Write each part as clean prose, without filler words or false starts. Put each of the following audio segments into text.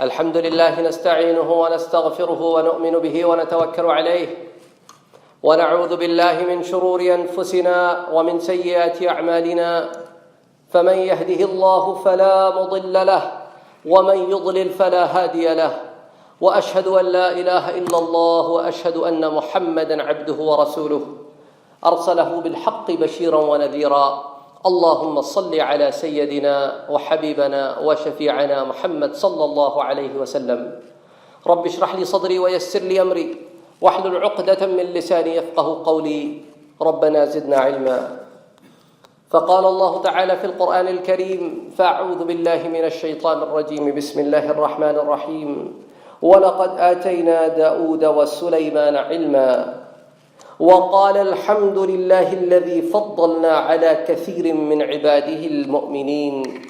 الحمد لله نستعينه ونستغفره ونؤمن به ونتوكل عليه ونعوذ بالله من شرور أنفسنا ومن سيئات أعمالنا فمن يهده الله فلا مضل له ومن يضلل فلا هادي له وأشهد أن لا إله إلا الله وأشهد أن محمدا عبده ورسوله أرسله بالحق بشيرا ونذيرا اللهم صل على سيدنا وحبيبنا وشفيعنا محمد صلى الله عليه وسلم رب اشرح لي صدري ويسر لي أمري واحلل عقدة من لساني يفقه قولي ربنا زدنا علما فقال الله تعالى في القرآن الكريم فأعوذ بالله من الشيطان الرجيم بسم الله الرحمن الرحيم ولقد آتينا داود وسليمان علما وقال الحمد لله الذي فضلنا على كثير من عباده المؤمنين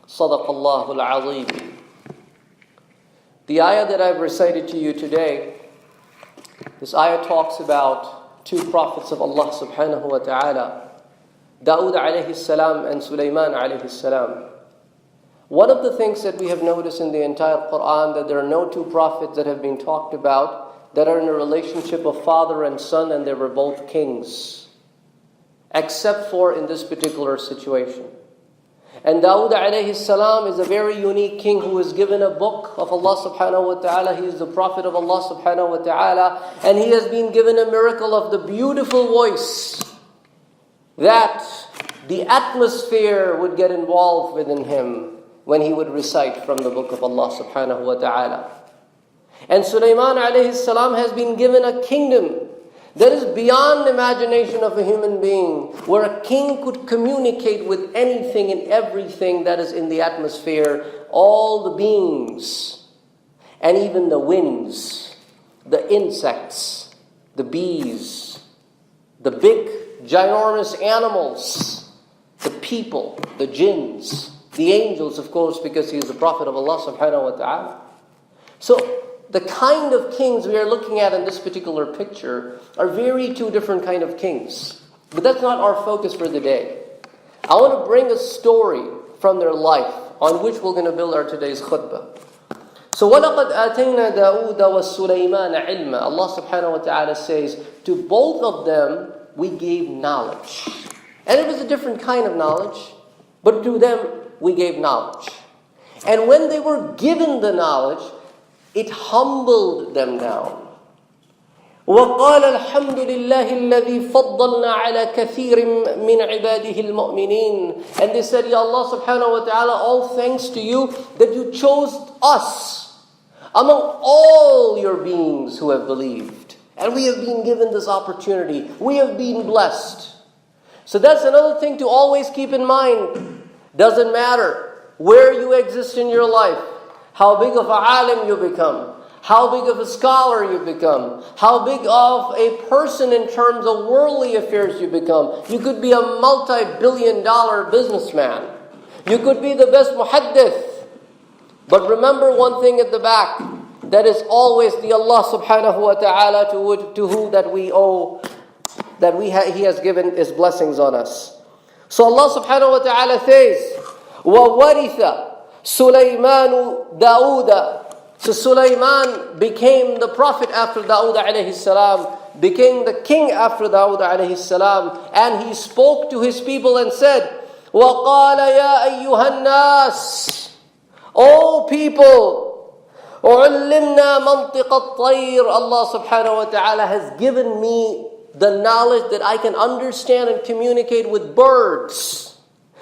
صدق الله العظيم. The ayah that I've recited to you today, this ayah talks about two prophets of Allah subhanahu wa ta'ala, Dawood alayhi salam and Sulaiman alayhi salam. One of the things that we have noticed in the entire Quran, that there are no two prophets that have been talked about that are in a relationship of father and son and they were both kings, except for in this particular situation. And Dawood alayhi salam is a very unique king who is given a book of Allah subhanahu wa ta'ala. He is the prophet of Allah subhanahu wa ta'ala, and he has been given a miracle of the beautiful voice that the atmosphere would get involved within him when he would recite from the book of Allah subhanahu wa ta'ala. And Sulaiman alayhi salam has been given a kingdom that is beyond imagination of a human being, where a king could communicate with anything and everything that is in the atmosphere, all the beings, and even the winds, the insects, the bees, the big, ginormous animals, the people, the jinns, the angels, of course, because he is the prophet of Allah subhanahu wa ta'ala. So, the kind of kings we are looking at in this particular picture are very two different kind of kings. But that's not our focus for the day. I want to bring a story from their life on which we're going to build our today's khutbah. So, وَلَقَدْ آتَيْنَا دَاوُودَ وَسُلَيْمَانَ عِلْمًا. Allah subhanahu wa ta'ala says, to both of them we gave knowledge. And it was a different kind of knowledge, but to them we gave knowledge. And when they were given the knowledge, it humbled them down. وَقَالَ الْحَمْدُ لِلَّهِ الَّذِي فَضَّلْنَا عَلَى كَثِيرٍ مِّنْ عِبَادِهِ الْمُؤْمِنِينَ. And they said, Ya Allah subhanahu wa ta'ala, all thanks to you that you chose us among all your beings who have believed. And we have been given this opportunity. We have been blessed. So that's another thing to always keep in mind. Doesn't matter where you exist in your life, how big of a alim you become, how big of a scholar you become, how big of a person in terms of worldly affairs you become. You could be a multi-billion-dollar businessman. You could be the best muhaddith. But remember one thing at the back, that is always the Allah subhanahu wa ta'ala to who that we owe, that He has given His blessings on us. So Allah subhanahu wa ta'ala says, وَوَرِثَ Sulaiman Dawood. So Sulaiman became the prophet after Dawood alayhi salam, became the king after Dawood alayhi salam, and he spoke to his people and said, وَقَالَ يَا أَيُّهَا النَّاسِ, O people, عُلِّمْنَا مَنْطِقَ الطَّيْرِ. Allah subhanahu wa ta'ala has given me the knowledge that I can understand and communicate with birds.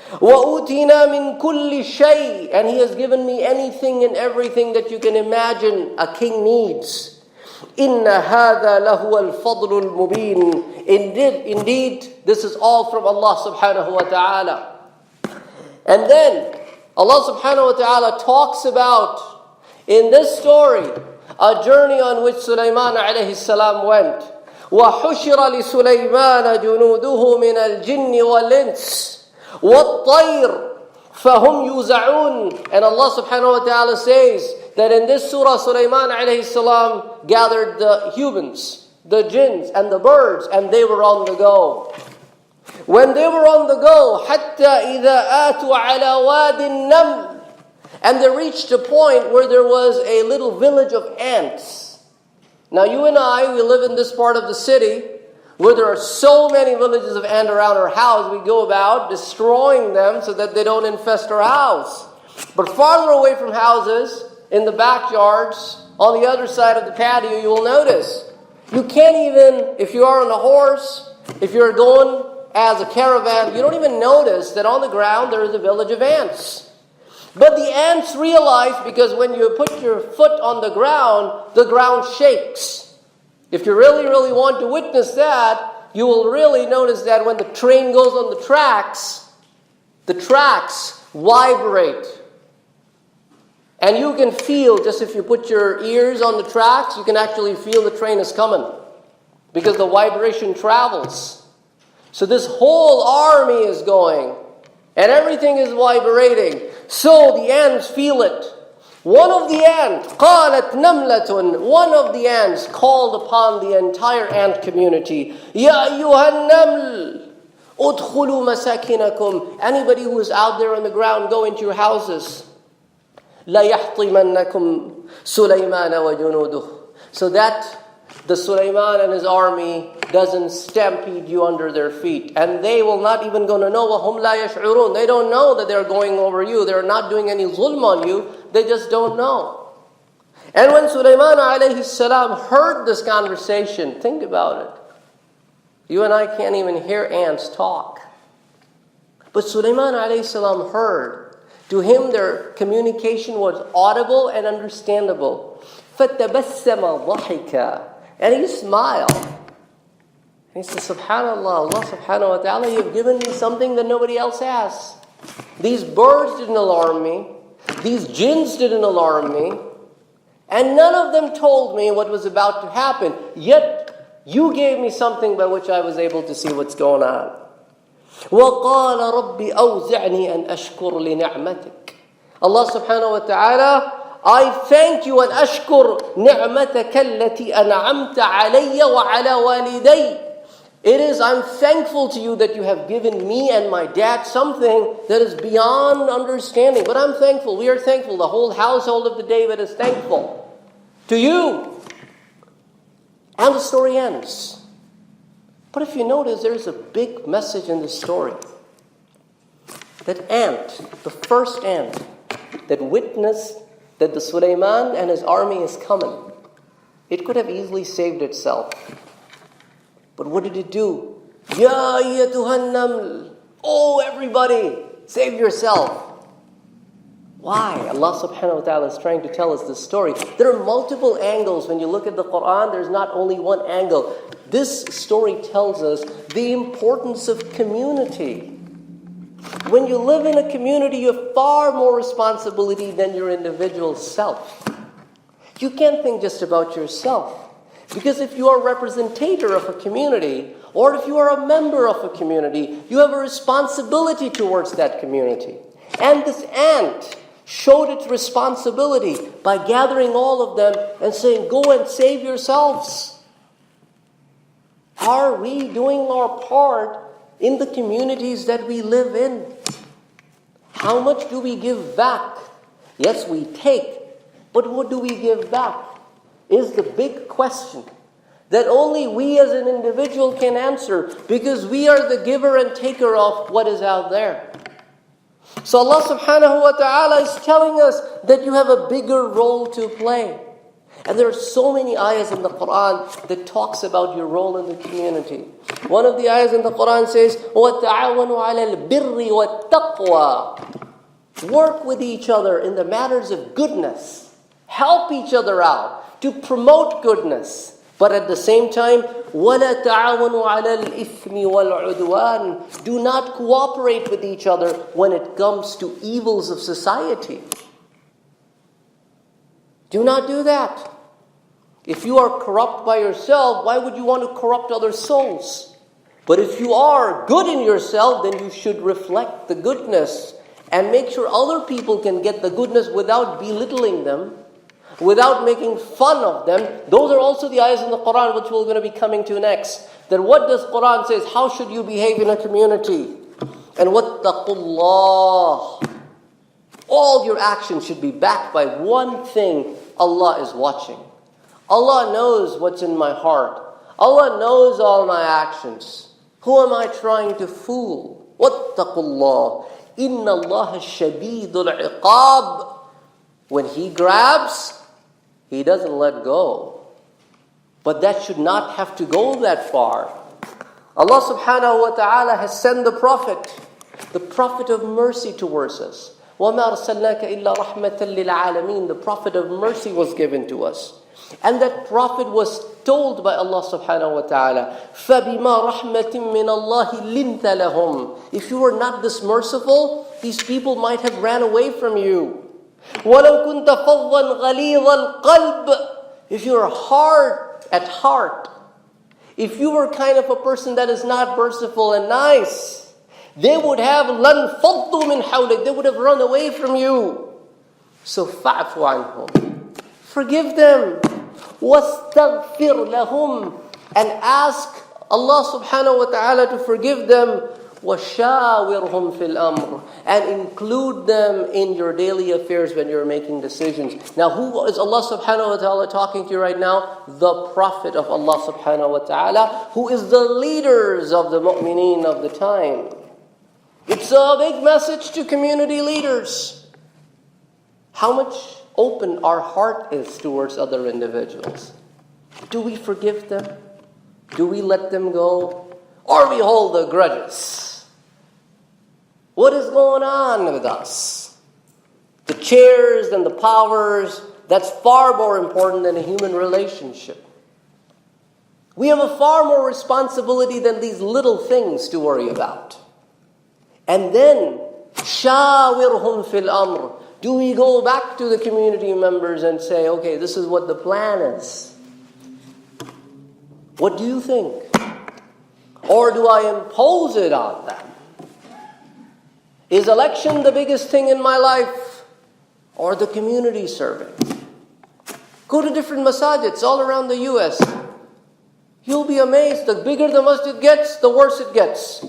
وَأُوتِينَا مِنْ كُلِّ شَيْءٍ. And He has given me anything and everything that you can imagine a king needs. إِنَّ هَذَا لَهُوَ الْفَضْلُ الْمُبِينُ. Indeed, this is all from Allah subhanahu wa ta'ala. And then Allah subhanahu wa ta'ala talks about, in this story, a journey on which Sulaiman alayhi salam went. وَحُشِرَ لِسُلَيْمَانَ جُنُودُهُ مِنَ الْجِنِّ وَالْإِنسِ وَالطَّيْرِ فَهُمْ يُوزَعُونَ. And Allah subhanahu wa ta'ala says that in this surah, Sulaiman alayhi salam gathered the humans, the jinns, and the birds, and they were on the go. When they were on the go, حَتَّى إِذَا آتُوا عَلَى وَادِ النَّمْلِ. And they reached a point where there was a little village of ants. Now you and I, we live in this part of the city where there are so many villages of ants around our house. We go about destroying them so that they don't infest our house. But farther away from houses, in the backyards, on the other side of the patio, you will notice you can't even, if you are on a horse, if you're going as a caravan, you don't even notice that on the ground there is a village of ants. But the ants realize, because when you put your foot on the ground shakes. If you really, really want to witness that, you will really notice that when the train goes on the tracks vibrate. And you can feel, just if you put your ears on the tracks, you can actually feel the train is coming. Because the vibration travels. So this whole army is going. And everything is vibrating. So the ants feel it. One of the ants called upon the entire ant community. Ya ayyuhan naml, udkhulu masakinakum. Anybody who is out there on the ground, go into your houses. La yahtimannakum Sulaiman wa junuduh. So that the Sulaiman and his army doesn't stampede you under their feet. And they will not even going to know. وَهُمْ لَا يَشْعُرُونَ. They don't know that they're going over you. They're not doing any zulm on you. They just don't know. And when Sulaiman alayhi salam heard this conversation, think about it. You and I can't even hear ants talk. But Sulaiman alayhi salam heard. To him, their communication was audible and understandable. فَتَبَسَّمَ ضَحِكًا. And he smiled. He said, Subhanallah, Allah subhanahu wa ta'ala, you've given me something that nobody else has. These birds didn't alarm me. These jinns didn't alarm me. And none of them told me what was about to happen. Yet, you gave me something by which I was able to see what's going on. وَقَالَ رَبِّ أَوْزِعْنِي أَنْ أَشْكُرْ لِنِعْمَتِكَ. Allah subhanahu wa ta'ala, I thank you and أشكر نعمتك التي أنعمت علي وعلى والدي. It is, I'm thankful to you that you have given me and my dad something that is beyond understanding. But I'm thankful, we are thankful. The whole household of the David is thankful to you. And the story ends. But if you notice, there's a big message in this story. That ant, the first ant that witnessed that the Sulaiman and his army is coming, it could have easily saved itself. But what did it do? Ya ayyatuhan naml. Oh, everybody, save yourself. Why? Allah subhanahu wa ta'ala is trying to tell us this story. There are multiple angles. When you look at the Quran, there's not only one angle. This story tells us the importance of community. When you live in a community, you have far more responsibility than your individual self. You can't think just about yourself. Because if you are a representative of a community, or if you are a member of a community, you have a responsibility towards that community. And this ant showed its responsibility by gathering all of them and saying, go and save yourselves. Are we doing our part in the communities that we live in? How much do we give back? Yes, we take, but what do we give back? Is the big question that only we as an individual can answer, because we are the giver and taker of what is out there. So Allah subhanahu wa ta'ala is telling us that you have a bigger role to play. And there are so many ayahs in the Quran that talks about your role in the community. One of the ayahs in the Quran says, وَتَعَاوَنُوا عَلَى الْبِرِّ وَالتَّقْوَى. Work with each other in the matters of goodness. Help each other out to promote goodness. But at the same time, وَلَا تَعَاوَنُوا عَلَى الْإِثْمِ وَالْعُدْوَانِ. Do not cooperate with each other when it comes to evils of society. Do not do that. If you are corrupt by yourself, why would you want to corrupt other souls? But if you are good in yourself, then you should reflect the goodness and make sure other people can get the goodness without belittling them, without making fun of them. Those are also the ayahs in the Quran which we're going to be coming to next. Then what does Quran says? How should you behave in a community? And wattaqullah. All your actions should be backed by one thing: Allah is watching. Allah knows what's in my heart. Allah knows all my actions. Who am I trying to fool? وَاتَّقُوا اللَّهِ إِنَّ اللَّهَ شَدِيدُ الْعِقَابِ. When He grabs, He doesn't let go. But that should not have to go that far. Allah subhanahu wa ta'ala has sent the Prophet of mercy towards us. وَمَا أَرْسَلْنَاكَ إِلَّا رَحْمَةً لِلْعَالَمِينَ. The Prophet of mercy was given to us. And that Prophet was told by Allah subhanahu wa ta'ala, فَبِمَا رَحْمَةٍ مِّنَ اللَّهِ لِنْتَ لَهُمْ. If you were not this merciful, these people might have ran away from you. وَلَوْ كُنْتَ فَضًّا غَلِيظَ الْقَلْبِ. If you are hard at heart, if you were kind of a person that is not merciful and nice, they would have لَنْفَضُّوا مِنْ حَوْلِكَ. They would have run away from you. So فَعْفُ عَنْهُمْ. Forgive them. وَاسْتَغْفِرْ لَهُمْ. And ask Allah subhanahu wa ta'ala to forgive them. وَشَاوِرْهُمْ فِي الْأَمْرِ. And include them in your daily affairs when you're making decisions. Now, who is Allah subhanahu wa ta'ala talking to you right now? The Prophet of Allah subhanahu wa ta'ala, who is the leaders of the mu'mineen of the time. It's a big message to community leaders. How much open our heart is towards other individuals. Do we forgive them? Do we let them go? Or we hold the grudges? What is going on with us? The chairs and the powers, that's far more important than a human relationship. We have a far more responsibility than these little things to worry about. And then, شَاوِرْهُمْ فِي الْأَمْرِ. Do we go back to the community members and say, okay, this is what the plan is? What do you think? Or do I impose it on them? Is election the biggest thing in my life? Or the community serving? Go to different masajids all around the US. You'll be amazed. The bigger the masjid gets, the worse it gets.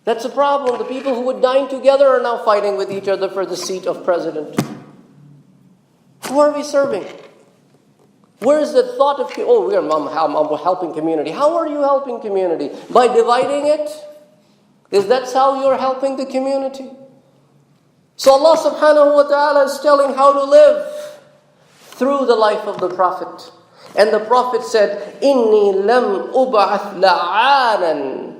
That's a problem. The people who would dine together are now fighting with each other for the seat of president. Who are we serving? Where is the thought of, I'm helping community. How are you helping community? By dividing it? Is that how you're helping the community? So Allah subhanahu wa ta'ala is telling how to live through the life of the Prophet. And the Prophet said, إِنِّي لَمْ أُبْعَثْ لَعَانًا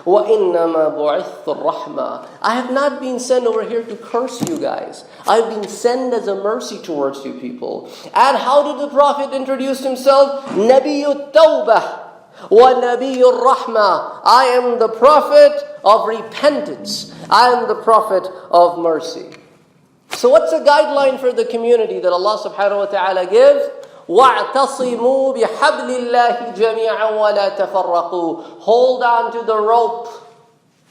وَإِنَّمَا بُعِثْتُ الرَّحْمَةِ. I have not been sent over here to curse you guys. I've been sent as a mercy towards you people. And how did the Prophet introduce himself? نَبِيُّ التَّوْبَةِ وَنَبِيُّ الرَّحْمَةِ. I am the Prophet of repentance. I am the Prophet of mercy. So what's a guideline for the community that Allah subhanahu wa ta'ala gives? وَاعْتَصِمُوا بِحَبْلِ اللَّهِ جَمِيعًا وَلَا تَفَرَّقُوا. Hold on to the rope.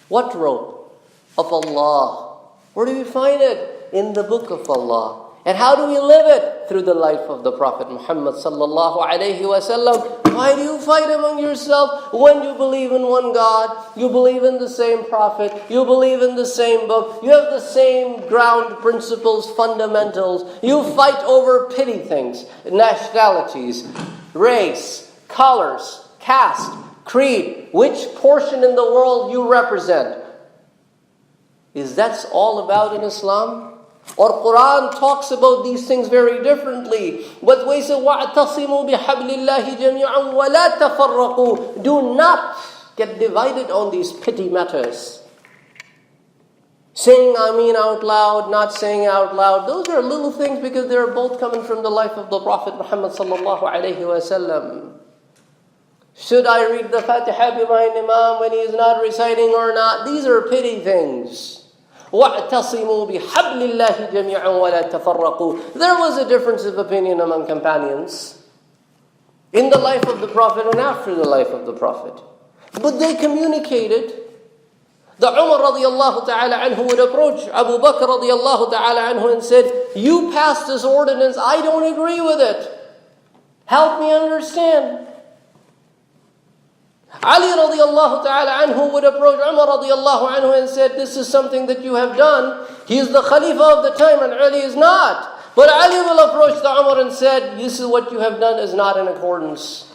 What rope? Of Allah. Where do we find it? In the book of Allah. And how do we live it? Through the life of the Prophet Muhammad sallallahu alayhi wa sallam. Why do you fight among yourself when you believe in one God? You believe in the same Prophet. You believe in the same book. You have the same ground principles, fundamentals. You fight over petty things, nationalities, race, colors, caste, creed, which portion in the world you represent. Is that all about in Islam? Or Quran talks about these things very differently. But we say, وَاعْتَصِمُوا بِحَبْلِ اللَّهِ جَمِيعًا وَلَا تَفَرَّقُوا. Do not get divided on these petty matters. Saying Ameen out loud, not saying out loud, those are little things because they're both coming from the life of the Prophet Muhammad sallallahu alayhi wa sallam. Should I read the Fatiha behind Imam when he is not reciting or not? These are petty things. وَاعْتَصِمُوا بِحَبْلِ اللَّهِ جَمِيعًا وَلَا تَفَرَّقُوا. There was a difference of opinion among companions in the life of the Prophet and after the life of the Prophet. But they communicated. The Umar radiallahu ta'ala anhu would approach Abu Bakr radiallahu ta'ala anhu and said, you passed this ordinance, I don't agree with it. Help me understand. Ali radiallahu ta'ala anhu would approach Umar radiallahu anhu and said, this is something that you have done, He is the Khalifa of the time and Ali is not. But Ali will approach the Umar and said, this is what you have done is not in accordance.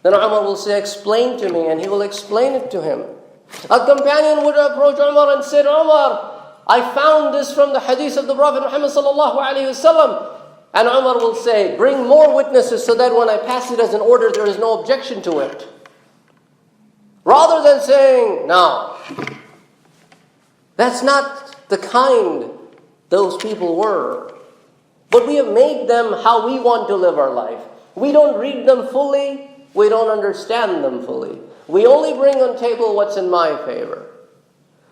Then Umar will say, explain to me, and he will explain it to him. A companion would approach Umar and said, Umar, I found this from the hadith of the Prophet Muhammad sallallahu alaihi wasallam. And Umar will say, bring more witnesses so that when I pass it as an order, there is no objection to it. Rather than saying, no. That's not the kind those people were. But we have made them how we want to live our life. We don't read them fully. We don't understand them fully. We only bring on table what's in my favor.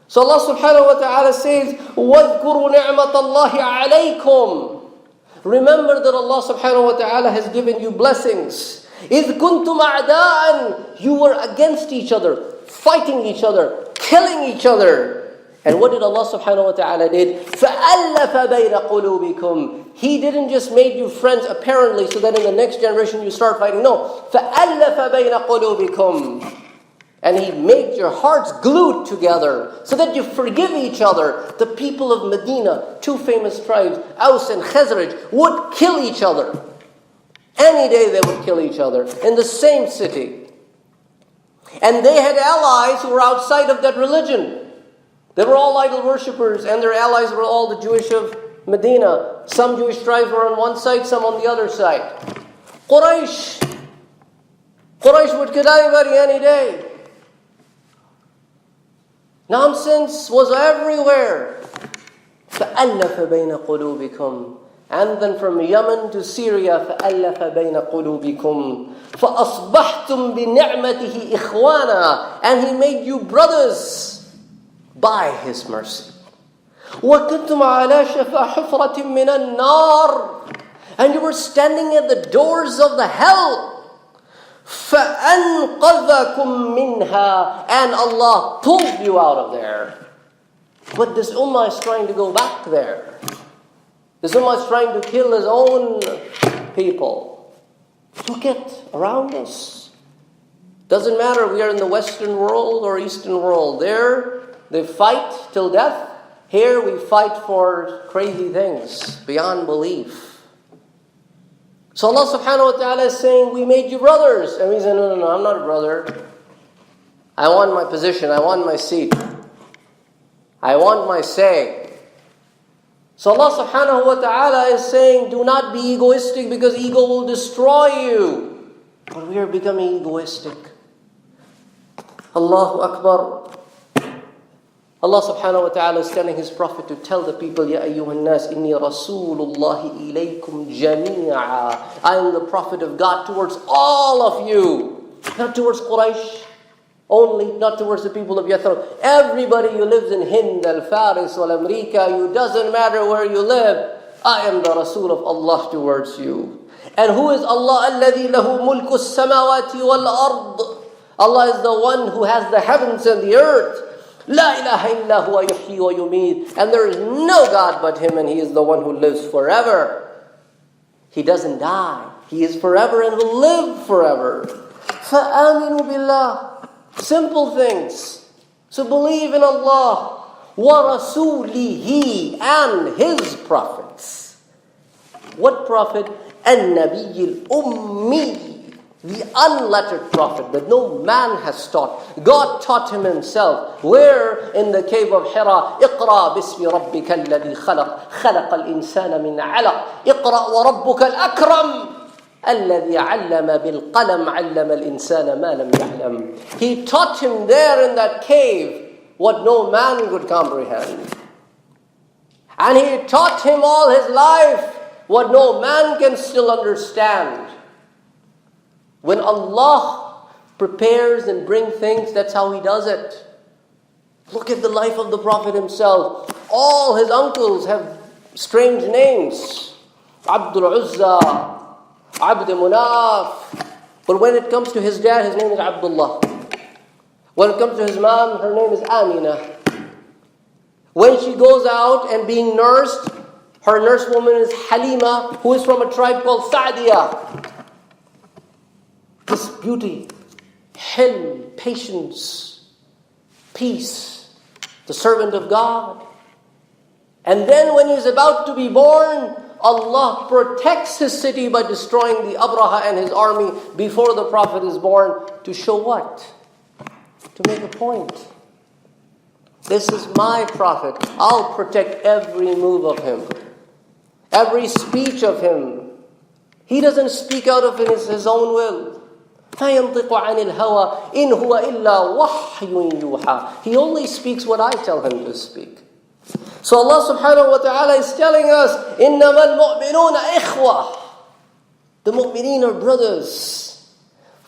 So Allah subhanahu wa ta'ala says, وَاذْكُرُوا نِعْمَةَ اللَّهِ عَلَيْكُمْ. Remember that Allah subhanahu wa ta'ala has given you blessings. إِذْ كُنْتُمْ أَعْدَاءً. You were against each other, fighting each other, killing each other. And what did Allah subhanahu wa ta'ala did? فَأَلَّفَ بَيْنَ قُلُوبِكُمْ. He didn't just make you friends apparently so that in the next generation you start fighting. No. فَأَلَّفَ بَيْنَ قُلُوبِكُمْ. And He made your hearts glued together so that you forgive each other. The people of Medina, two famous tribes, Aus and Khazraj, would kill each other. Any day they would kill each other in the same city. And they had allies who were outside of that religion. They were all idol worshippers, and their allies were all the Jewish of Medina. Some Jewish tribes were on one side, some on the other side. Quraysh would kill anybody any day. Nonsense was everywhere. فَأَلَّفَ بَيْنَ قُلُوبِكُمْ. And then from Yemen to Syria, فَأَلَّفَ بَيْنَ قُلُوبِكُمْ فَأَصْبَحْتُمْ بِنِعْمَتِهِ إِخْوَانًا. And He made you brothers by His mercy. وَكُنْتُمْ عَلَى شَفَا حُفْرَةٍ مِّنَ النَّارِ. And you were standing at the doors of the hell. فَأَنْقَذَكُمْ مِنْهَا. And Allah pulled you out of there. But this ummah is trying to go back there. This ummah is trying to kill his own people. Look at around us. Doesn't matter we are in the Western world or Eastern world. There, they fight till death. Here we fight for crazy things beyond belief. So Allah subhanahu wa ta'ala is saying, we made you brothers. And we say, no, I'm not a brother. I want my position. I want my seat. I want my say. So Allah subhanahu wa ta'ala is saying, do not be egoistic because ego will destroy you. But we are becoming egoistic. Allahu Akbar. Allah subhanahu wa ta'ala is telling His Prophet to tell the people, Ya ayyuhan nas, inni rasulullahi ilaykum jami'a. I am the Prophet of God towards all of you. Not towards Quraysh only, not towards the people of Yathrib. Everybody who lives in Hind, Al-Faris, Al-America, you doesn't matter where you live. I am the Rasul of Allah towards you. And who is Allah? الَّذِي لَهُ مُلْكُ السَّمَاوَاتِ وَالْأَرْضِ. Allah is the one who has the heavens and the earth. La ilaha illa huwa yuhyi wa yumeet. And there is no God but Him, and He is the one who lives forever. He doesn't die. He is forever and will live forever. فَآمِنُوا بِاللَّهِ. Simple things. So believe in Allah. وَرَسُولِهِ. And His prophets. What prophet? النَّبِيِّ الْأُمِّيِّ. The unlettered prophet that no man has taught. God taught him Himself. Where? In the cave of Hira. اقرأ باسم ربك الذي خلق. خلق الإنسان من علق. اقرأ وربك الأكرم. الذي علم بالقلم. علم الإنسان ما لم يعلم. He taught him there in that cave what no man could comprehend. And He taught him all his life what no man can still understand. When Allah prepares and brings things, that's how He does it. Look at the life of the Prophet himself. All his uncles have strange names. Abdul Uzza, Abd Munaf. But when it comes to his dad, his name is Abdullah. When it comes to his mom, her name is Amina. When she goes out and being nursed, her nurse woman is Halima, who is from a tribe called Saadiyah. This beauty, hilm, patience, peace, the servant of God. And then when he's about to be born, Allah protects his city by destroying the Abraha and his army before the Prophet is born. To show what? To make a point. This is my Prophet. I'll protect every move of him, every speech of him. He doesn't speak out of his own will. فَيَنْطِقُ عَنِ الْهَوَىٰ إِنْ هُوَ إِلَّا وَحْيٌ يُوحَىٰ. He only speaks what I tell him to speak. So Allah subhanahu wa ta'ala is telling us, إِنَّمَا الْمُؤْمِنُونَ إِخْوَةً. The mu'mineen are brothers.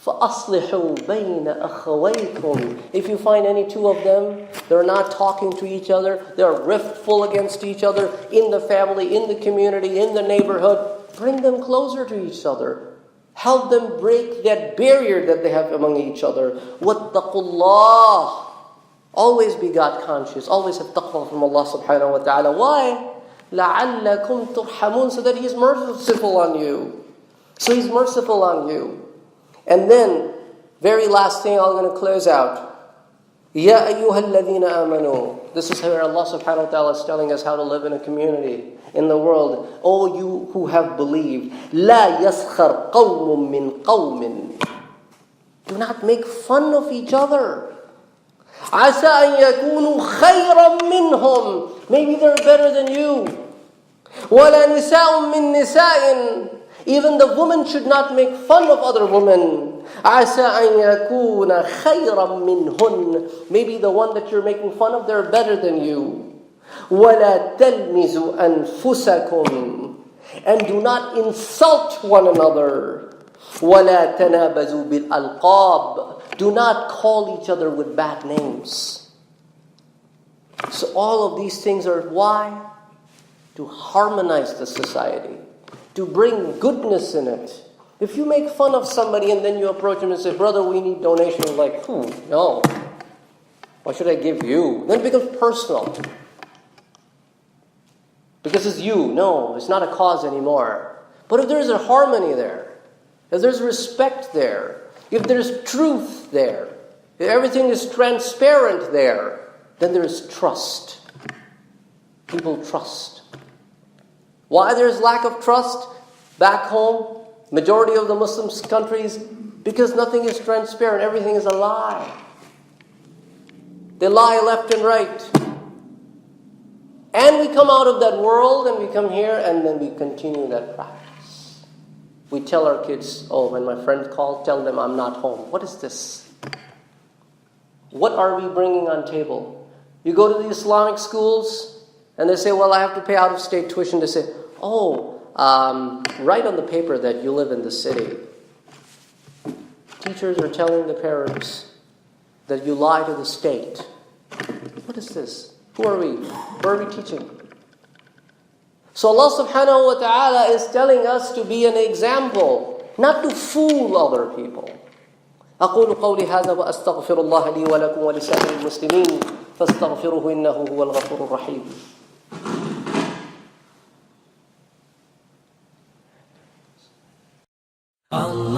فَأَصْلِحُوا بَيْنَ أَخَوَيْكُمْ. If you find any two of them, they're not talking to each other, they're riftful against each other, in the family, in the community, in the neighborhood, bring them closer to each other. Help them break that barrier that they have among each other. وَاتَّقُوا اللَّهِ. Always be God conscious. Always have taqwa from Allah subhanahu wa ta'ala. Why? لَعَلَّكُمْ تُرْحَمُونَ. So that He's merciful on you. So He's merciful on you. And then, very last thing I'm going to close out. يَا أَيُّهَا الَّذِينَ آمَنُوا. This is where Allah subhanahu wa ta'ala is telling us how to live in a community, in the world. O you who have believed, لَا يَسْخَرْ قَوْمٌ مِّنْ قَوْمٍ. Do not make fun of each other. عَسَىٰ أَن يَكُونُوا خَيْرًا مِّنْهُمْ. Maybe they're better than you. وَلَا نِسَاءٌ مِّن نِسَاءٍ. Even the woman should not make fun of other women. عَسَىٰ أَن يَكُونَ خَيْرًا مِّنْهُنْ. Maybe the one that you're making fun of, they're better than you. وَلَا تَلْمِزُوا أَنفُسَكُمْ. And do not insult one another. وَلَا تَنَابَزُوا بِالْأَلْقَابِ. Do not call each other with bad names. So all of these things are why? To harmonize the society, to bring goodness in it. If you make fun of somebody and then you approach him and say, brother, we need donations, like, no. Why should I give you? Then it becomes personal. Because it's you. No, it's not a cause anymore. But if there's a harmony there, if there's respect there, if there's truth there, if everything is transparent there, then there's trust. People trust. Why there's lack of trust back home, majority of the Muslim countries? Because nothing is transparent. Everything is a lie. They lie left and right. And we come out of that world and we come here and then we continue that practice. We tell our kids, oh, when my friend calls, tell them I'm not home. What is this? What are we bringing on table? You go to the Islamic schools and they say, well, I have to pay out-of-state tuition. They say, oh, write on the paper that you live in the city. Teachers are telling the parents that you lie to the state. What is this? Who are we? Where are we teaching? So Allah subhanahu wa ta'ala is telling us to be an example, not to fool other people. أقول قولي هذا وأستغفر الله لي ولكم ولسائر المسلمين فاستغفروه إنه هو الغفور الرحيم. Allah